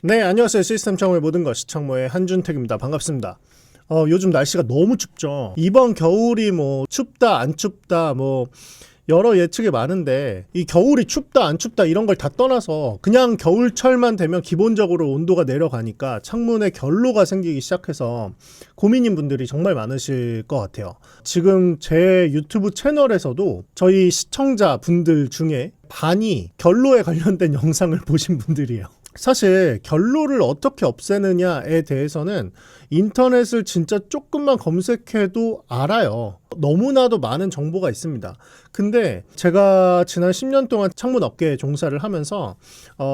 네, 안녕하세요. 시스템 창호의 모든 것 시창모의 한준택입니다. 반갑습니다. 요즘 날씨가 너무 춥죠. 이번 겨울이 뭐 춥다 안 춥다 뭐 여러 예측이 많은데 이 겨울이 춥다 안 춥다 이런 걸 다 떠나서 그냥 겨울철만 되면 기본적으로 온도가 내려가니까 창문에 결로가 생기기 시작해서 고민인 분들이 정말 많으실 것 같아요. 지금 제 유튜브 채널에서도 저희 시청자 분들 중에 반이 결로에 관련된 영상을 보신 분들이에요. 사실 결로를 어떻게 없애느냐에 대해서는 인터넷을 진짜 조금만 검색해도 알아요. 너무나도 많은 정보가 있습니다. 근데 제가 지난 10년 동안 창문 업계에 종사를 하면서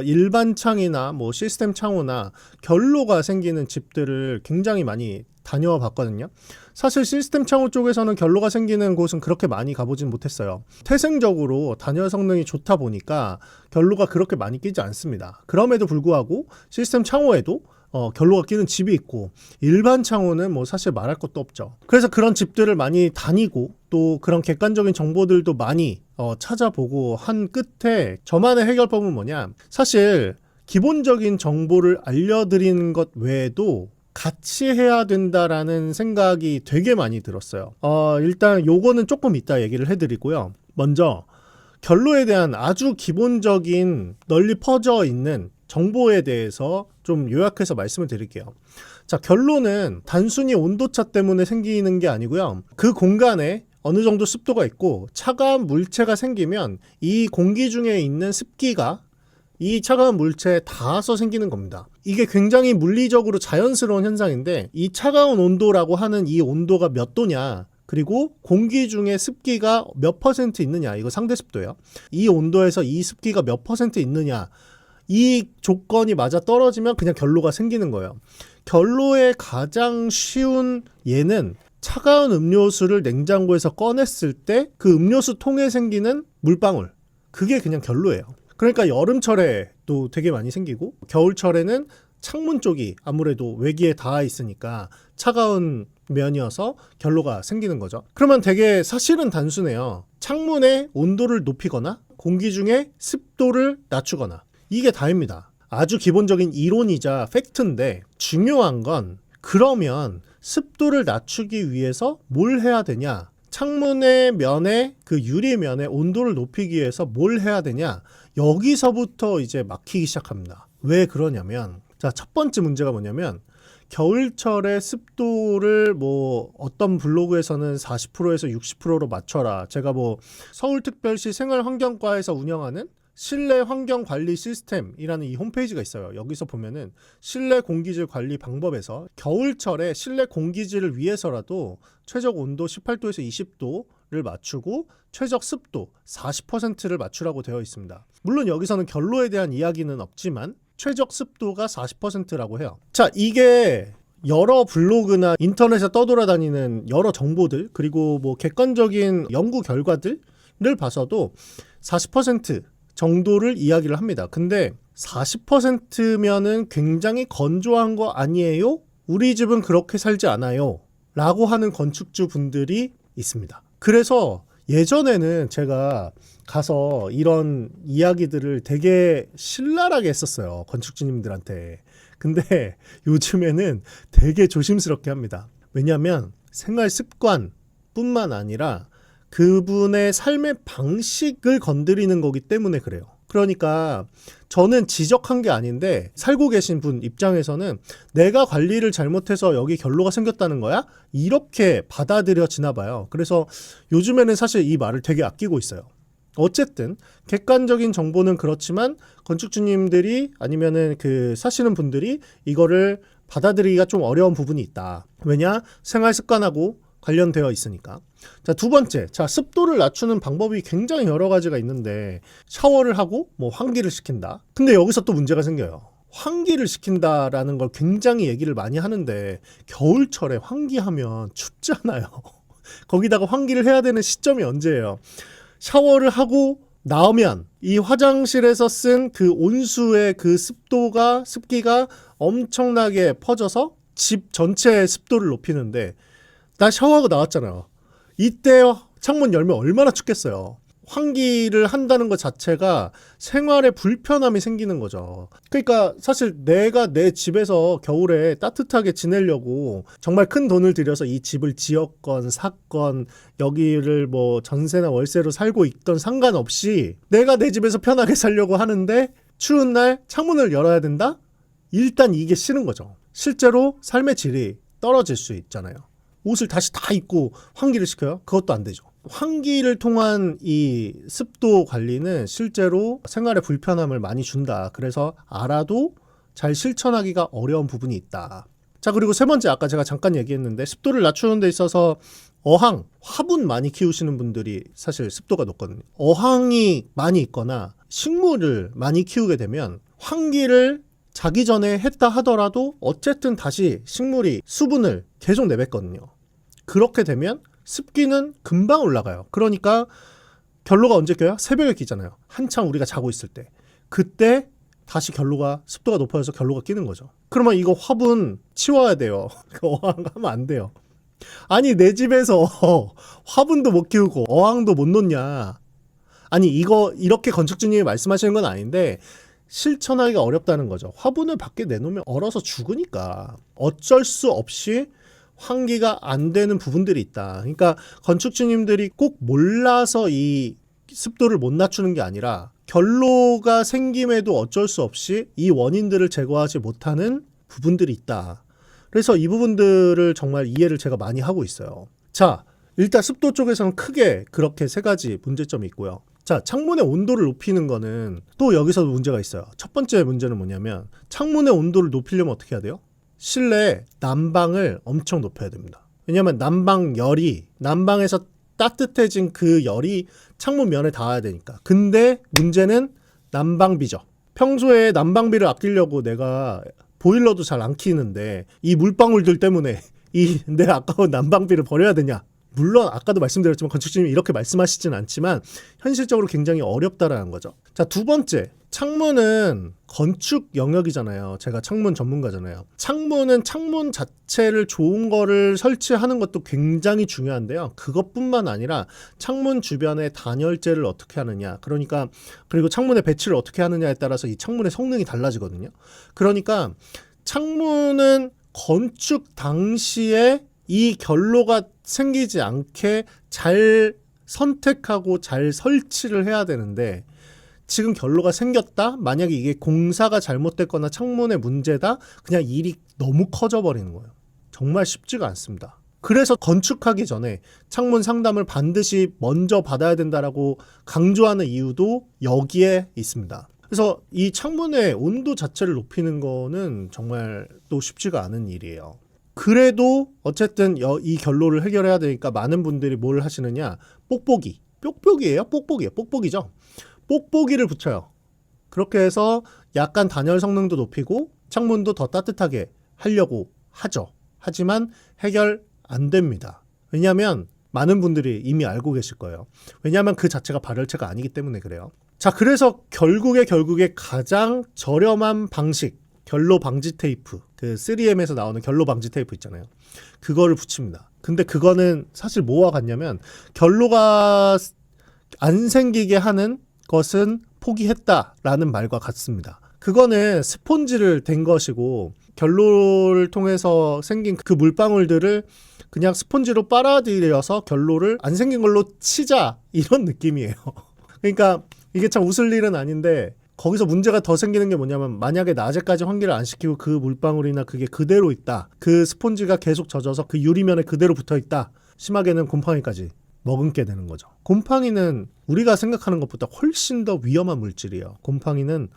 일반 창이나 뭐 시스템 창호나 결로가 생기는 집들을 굉장히 많이 다녀와 봤거든요. 사실 시스템 창호 쪽에서는 결로가 생기는 곳은 그렇게 많이 가보진 못했어요. 태생적으로 단열 성능이 좋다 보니까 결로가 그렇게 많이 끼지 않습니다. 그럼에도 불구하고 시스템 창호에도 결로가 끼는 집이 있고 일반 창호는 뭐 사실 말할 것도 없죠. 그래서 그런 집들을 많이 다니고 또 그런 객관적인 정보들도 많이 찾아보고 한 끝에 저만의 해결법은 뭐냐, 사실 기본적인 정보를 알려드리는 것 외에도 같이 해야 된다라는 생각이 되게 많이 들었어요. 일단 요거는 조금 이따 얘기를 해드리고요. 먼저 결로에 대한 아주 기본적인 널리 퍼져 있는 정보에 대해서 좀 요약해서 말씀을 드릴게요. 자, 결로는 단순히 온도차 때문에 생기는 게 아니고요. 그 공간에 어느 정도 습도가 있고 차가운 물체가 생기면 이 공기 중에 있는 습기가 이 차가운 물체에 닿아서 생기는 겁니다. 이게 굉장히 물리적으로 자연스러운 현상인데 이 차가운 온도라고 하는 이 온도가 몇 도냐, 그리고 공기 중에 습기가 몇 퍼센트 있느냐, 이거 상대 습도예요. 이 온도에서 이 습기가 몇 퍼센트 있느냐, 이 조건이 맞아 떨어지면 그냥 결로가 생기는 거예요. 결로의 가장 쉬운 예는 차가운 음료수를 냉장고에서 꺼냈을 때 그 음료수 통에 생기는 물방울, 그게 그냥 결로예요. 그러니까 여름철에 또 되게 많이 생기고 겨울철에는 창문 쪽이 아무래도 외기에 닿아 있으니까 차가운 면이어서 결로가 생기는 거죠. 그러면 되게 사실은 단순해요. 창문의 온도를 높이거나 공기 중에 습도를 낮추거나, 이게 다입니다. 아주 기본적인 이론이자 팩트인데 중요한 건, 그러면 습도를 낮추기 위해서 뭘 해야 되냐, 창문의 면에 그 유리면의 온도를 높이기 위해서 뭘 해야 되냐, 여기서부터 이제 막히기 시작합니다. 왜 그러냐면, 자, 첫 번째 문제가 뭐냐면 겨울철에 습도를 뭐 어떤 블로그에서는 40%에서 60%로 맞춰라. 제가 뭐 서울특별시 생활환경과에서 운영하는 실내 환경 관리 시스템이라는 이 홈페이지가 있어요. 여기서 보면은 실내 공기질 관리 방법에서 겨울철에 실내 공기질을 위해서라도 최적 온도 18도에서 20도를 맞추고 최적 습도 40%를 맞추라고 되어 있습니다. 물론 여기서는 결로에 대한 이야기는 없지만 최적 습도가 40%라고 해요. 자, 이게 여러 블로그나 인터넷에 떠돌아다니는 여러 정보들, 그리고 뭐 객관적인 연구 결과들을 봐서도 40% 정도를 이야기를 합니다. 근데 40%면은 굉장히 건조한 거 아니에요? 우리 집은 그렇게 살지 않아요 라고 하는 건축주 분들이 있습니다. 그래서 예전에는 제가 가서 이런 이야기들을 되게 신랄하게 했었어요, 건축주님들한테. 근데 요즘에는 되게 조심스럽게 합니다. 왜냐하면 생활 습관 뿐만 아니라 그분의 삶의 방식을 건드리는 거기 때문에 그래요. 그러니까 저는 지적한 게 아닌데 살고 계신 분 입장에서는 내가 관리를 잘못해서 여기 결로가 생겼다는 거야? 이렇게 받아들여지나 봐요. 그래서 요즘에는 사실 이 말을 되게 아끼고 있어요. 어쨌든 객관적인 정보는 그렇지만 건축주님들이 아니면은 그 사시는 분들이 이거를 받아들이기가 좀 어려운 부분이 있다. 왜냐? 생활 습관하고 관련되어 있으니까. 자, 두 번째. 자, 습도를 낮추는 방법이 굉장히 여러 가지가 있는데 샤워를 하고 뭐 환기를 시킨다. 근데 여기서 또 문제가 생겨요. 환기를 시킨다라는 걸 굉장히 얘기를 많이 하는데 겨울철에 환기하면 춥잖아요. 거기다가 환기를 해야 되는 시점이 언제예요? 샤워를 하고 나오면 이 화장실에서 쓴 그 온수의 그 습기가 엄청나게 퍼져서 집 전체의 습도를 높이는데 나 샤워하고 나왔잖아요. 이때 창문 열면 얼마나 춥겠어요. 환기를 한다는 것 자체가 생활에 불편함이 생기는 거죠. 그러니까 사실 내가 내 집에서 겨울에 따뜻하게 지내려고 정말 큰 돈을 들여서 이 집을 지었건 샀건 여기를 뭐 전세나 월세로 살고 있던 상관없이 내가 내 집에서 편하게 살려고 하는데 추운 날 창문을 열어야 된다? 일단 이게 싫은 거죠. 실제로 삶의 질이 떨어질 수 있잖아요. 옷을 다시 다 입고 환기를 시켜요? 그것도 안 되죠. 환기를 통한 이 습도 관리는 실제로 생활에 불편함을 많이 준다. 그래서 알아도 잘 실천하기가 어려운 부분이 있다. 자, 그리고 세 번째, 아까 제가 잠깐 얘기했는데 습도를 낮추는 데 있어서 어항, 화분 많이 키우시는 분들이 사실 습도가 높거든요. 어항이 많이 있거나 식물을 많이 키우게 되면 환기를 자기 전에 했다 하더라도 어쨌든 다시 식물이 수분을 계속 내뱉거든요. 그렇게 되면 습기는 금방 올라가요. 그러니까 결로가 언제 껴요? 새벽에 끼잖아요. 한창 우리가 자고 있을 때. 그때 다시 결로가 습도가 높아져서 결로가 끼는 거죠. 그러면 이거 화분 치워야 돼요. 어항 하면 안 돼요. 아니 내 집에서 화분도 못 키우고 어항도 못 놓냐. 아니 이거 이렇게 건축주님이 말씀하시는 건 아닌데 실천하기가 어렵다는 거죠. 화분을 밖에 내놓으면 얼어서 죽으니까 어쩔 수 없이 환기가 안 되는 부분들이 있다. 그러니까 건축주님들이 꼭 몰라서 이 습도를 못 낮추는 게 아니라 결로가 생김에도 어쩔 수 없이 이 원인들을 제거하지 못하는 부분들이 있다. 그래서 이 부분들을 정말 이해를 제가 많이 하고 있어요. 자, 일단 습도 쪽에서는 크게 그렇게 세 가지 문제점이 있고요. 자, 창문의 온도를 높이는 거는 또 여기서도 문제가 있어요. 첫 번째 문제는 뭐냐면 창문의 온도를 높이려면 어떻게 해야 돼요? 실내 난방을 엄청 높여야 됩니다. 왜냐하면 난방에서 따뜻해진 그 열이 창문 면에 닿아야 되니까. 근데 문제는 난방비죠. 평소에 난방비를 아끼려고 내가 보일러도 잘 안 키는데 이 물방울들 때문에 이 내 아까운 난방비를 버려야 되냐? 물론 아까도 말씀드렸지만 건축주님이 이렇게 말씀하시진 않지만 현실적으로 굉장히 어렵다라는 거죠. 자, 두 번째, 창문은 건축 영역이잖아요. 제가 창문 전문가잖아요. 창문은 창문 자체를 좋은 거를 설치하는 것도 굉장히 중요한데요. 그것뿐만 아니라 창문 주변에 단열재를 어떻게 하느냐, 그러니까 그리고 창문의 배치를 어떻게 하느냐에 따라서 이 창문의 성능이 달라지거든요. 그러니까 창문은 건축 당시에 이 결로가 생기지 않게 잘 선택하고 잘 설치를 해야 되는데 지금 결로가 생겼다? 만약에 이게 공사가 잘못됐거나 창문의 문제다? 그냥 일이 너무 커져버리는 거예요. 정말 쉽지가 않습니다. 그래서 건축하기 전에 창문 상담을 반드시 먼저 받아야 된다라고 강조하는 이유도 여기에 있습니다. 그래서 이 창문의 온도 자체를 높이는 거는 정말 또 쉽지가 않은 일이에요. 그래도 어쨌든 이 결로를 해결해야 되니까 많은 분들이 뭘 하시느냐, 뽁뽁이죠. 뽁뽁이를 붙여요. 그렇게 해서 약간 단열 성능도 높이고 창문도 더 따뜻하게 하려고 하죠. 하지만 해결 안 됩니다. 왜냐하면 많은 분들이 이미 알고 계실 거예요. 왜냐하면 그 자체가 발열체가 아니기 때문에 그래요. 자, 그래서 결국에 가장 저렴한 방식, 결로 방지 테이프, 그 3M에서 나오는 결로 방지 테이프 있잖아요. 그거를 붙입니다. 근데 그거는 사실 뭐와 같냐면 결로가 안 생기게 하는 것은 포기했다라는 말과 같습니다. 그거는 스폰지를 댄 것이고 결로를 통해서 생긴 그 물방울들을 그냥 스폰지로 빨아들여서 결로를 안 생긴 걸로 치자, 이런 느낌이에요. 그러니까 이게 참 웃을 일은 아닌데 거기서 문제가 더 생기는 게 뭐냐면 만약에 낮에까지 환기를 안 시키고 그 물방울이나 그게 그대로 있다, 그 스폰지가 계속 젖어서 그 유리면에 그대로 붙어 있다, 심하게는 곰팡이까지 머금게 되는 거죠. 곰팡이는 우리가 생각하는 것보다 훨씬 더 위험한 물질이에요. 곰팡이는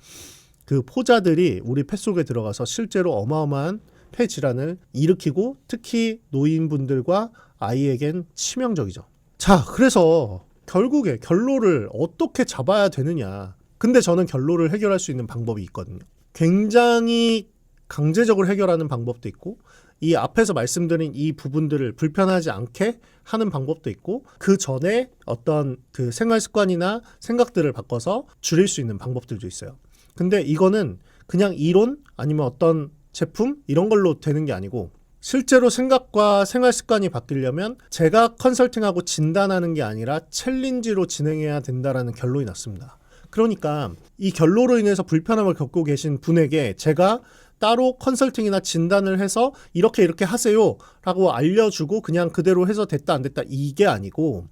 그 포자들이 우리 폐 속에 들어가서 실제로 어마어마한 폐 질환을 일으키고 특히 노인분들과 아이에겐 치명적이죠. 자, 그래서 결국에 결로를 어떻게 잡아야 되느냐. 근데 저는 결로를 해결할 수 있는 방법이 있거든요. 굉장히 강제적으로 해결하는 방법도 있고 이 앞에서 말씀드린 이 부분들을 불편하지 않게 하는 방법도 있고 그 전에 어떤 그 생활 습관이나 생각들을 바꿔서 줄일 수 있는 방법들도 있어요. 근데 이거는 그냥 이론 아니면 어떤 제품 이런 걸로 되는 게 아니고 실제로 생각과 생활 습관이 바뀌려면 제가 컨설팅하고 진단하는 게 아니라 챌린지로 진행해야 된다라는 결론이 났습니다. 그러니까 이 결로로 인해서 불편함을 겪고 계신 분에게 제가 따로 컨설팅이나 진단을 해서 이렇게 하세요 라고 알려주고 그냥 그대로 해서 됐다 안 됐다 이게 아니고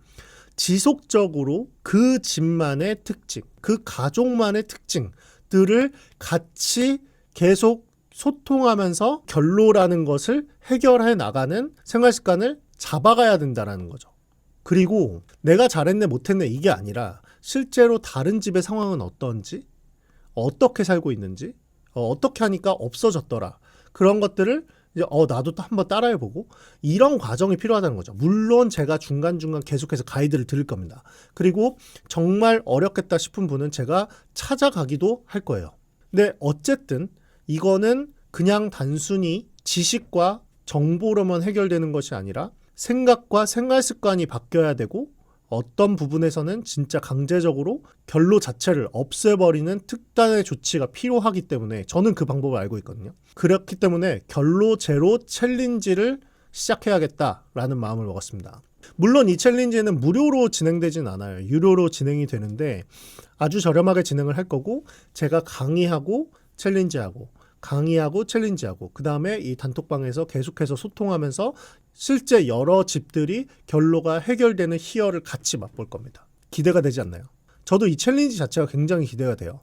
지속적으로 그 집만의 특징, 그 가족만의 특징들을 같이 계속 소통하면서 결로라는 것을 해결해 나가는 생활 습관을 잡아가야 된다는 거죠. 그리고 내가 잘했네 못했네 이게 아니라 실제로 다른 집의 상황은 어떤지, 어떻게 살고 있는지, 어떻게 하니까 없어졌더라. 그런 것들을 이제 나도 또 한번 따라해보고 이런 과정이 필요하다는 거죠. 물론 제가 중간중간 계속해서 가이드를 드릴 겁니다. 그리고 정말 어렵겠다 싶은 분은 제가 찾아가기도 할 거예요. 근데 어쨌든 이거는 그냥 단순히 지식과 정보로만 해결되는 것이 아니라 생각과 생활 습관이 바뀌어야 되고 어떤 부분에서는 진짜 강제적으로 결로 자체를 없애버리는 특단의 조치가 필요하기 때문에 저는 그 방법을 알고 있거든요. 그렇기 때문에 결로 제로 챌린지를 시작해야겠다라는 마음을 먹었습니다. 물론 이 챌린지는 무료로 진행되진 않아요. 유료로 진행이 되는데 아주 저렴하게 진행을 할 거고 제가 강의하고 챌린지하고 그 다음에 이 단톡방에서 계속해서 소통하면서 실제 여러 집들이 결로가 해결되는 희열을 같이 맛볼 겁니다. 기대가 되지 않나요? 저도 이 챌린지 자체가 굉장히 기대가 돼요.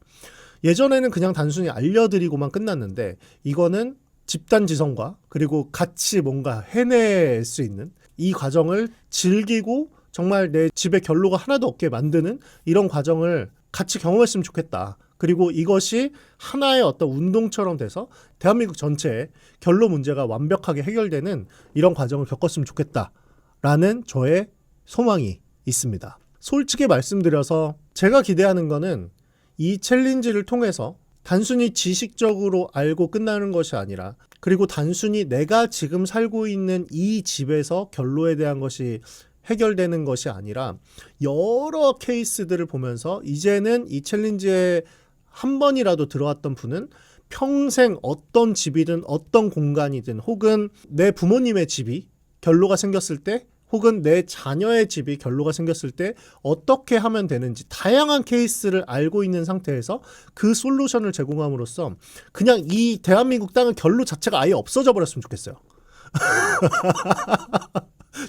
예전에는 그냥 단순히 알려드리고만 끝났는데 이거는 집단지성과 그리고 같이 뭔가 해낼 수 있는 이 과정을 즐기고 정말 내 집에 결로가 하나도 없게 만드는 이런 과정을 같이 경험했으면 좋겠다. 그리고 이것이 하나의 어떤 운동처럼 돼서 대한민국 전체에 결로 문제가 완벽하게 해결되는 이런 과정을 겪었으면 좋겠다라는 저의 소망이 있습니다. 솔직히 말씀드려서 제가 기대하는 거는 이 챌린지를 통해서 단순히 지식적으로 알고 끝나는 것이 아니라 그리고 단순히 내가 지금 살고 있는 이 집에서 결로에 대한 것이 해결되는 것이 아니라 여러 케이스들을 보면서 이제는 이 챌린지에 한 번이라도 들어왔던 분은 평생 어떤 집이든 어떤 공간이든 혹은 내 부모님의 집이 결로가 생겼을 때 혹은 내 자녀의 집이 결로가 생겼을 때 어떻게 하면 되는지 다양한 케이스를 알고 있는 상태에서 그 솔루션을 제공함으로써 그냥 이 대한민국 땅은 결로 자체가 아예 없어져 버렸으면 좋겠어요.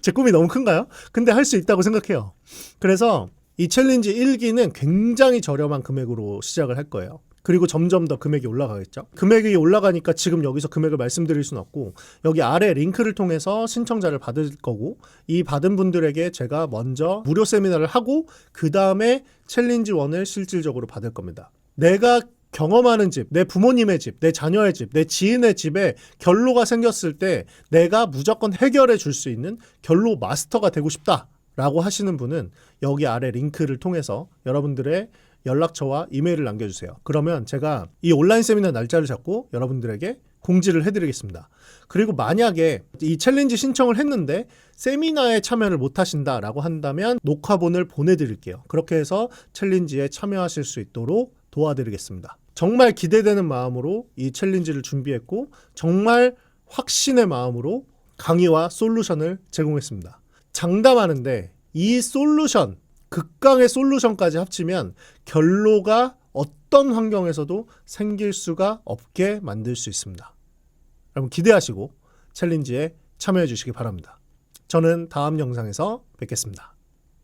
제 꿈이 너무 큰가요? 근데 할 수 있다고 생각해요. 그래서 이 챌린지 1기는 굉장히 저렴한 금액으로 시작을 할 거예요. 그리고 점점 더 금액이 올라가겠죠. 금액이 올라가니까 지금 여기서 금액을 말씀드릴 수는 없고 여기 아래 링크를 통해서 신청자를 받을 거고 이 받은 분들에게 제가 먼저 무료 세미나를 하고 그 다음에 챌린지 1을 실질적으로 받을 겁니다. 내가 경험하는 집, 내 부모님의 집, 내 자녀의 집, 내 지인의 집에 결로가 생겼을 때 내가 무조건 해결해 줄 수 있는 결로 마스터가 되고 싶다라고 하시는 분은 여기 아래 링크를 통해서 여러분들의 연락처와 이메일을 남겨주세요. 그러면 제가 이 온라인 세미나 날짜를 잡고 여러분들에게 공지를 해드리겠습니다. 그리고 만약에 이 챌린지 신청을 했는데 세미나에 참여를 못 하신다라고 한다면 녹화본을 보내드릴게요. 그렇게 해서 챌린지에 참여하실 수 있도록 도와드리겠습니다. 정말 기대되는 마음으로 이 챌린지를 준비했고 정말 확신의 마음으로 강의와 솔루션을 제공했습니다. 장담하는데 이 솔루션, 극강의 솔루션까지 합치면 결로가 어떤 환경에서도 생길 수가 없게 만들 수 있습니다. 여러분 기대하시고 챌린지에 참여해 주시기 바랍니다. 저는 다음 영상에서 뵙겠습니다.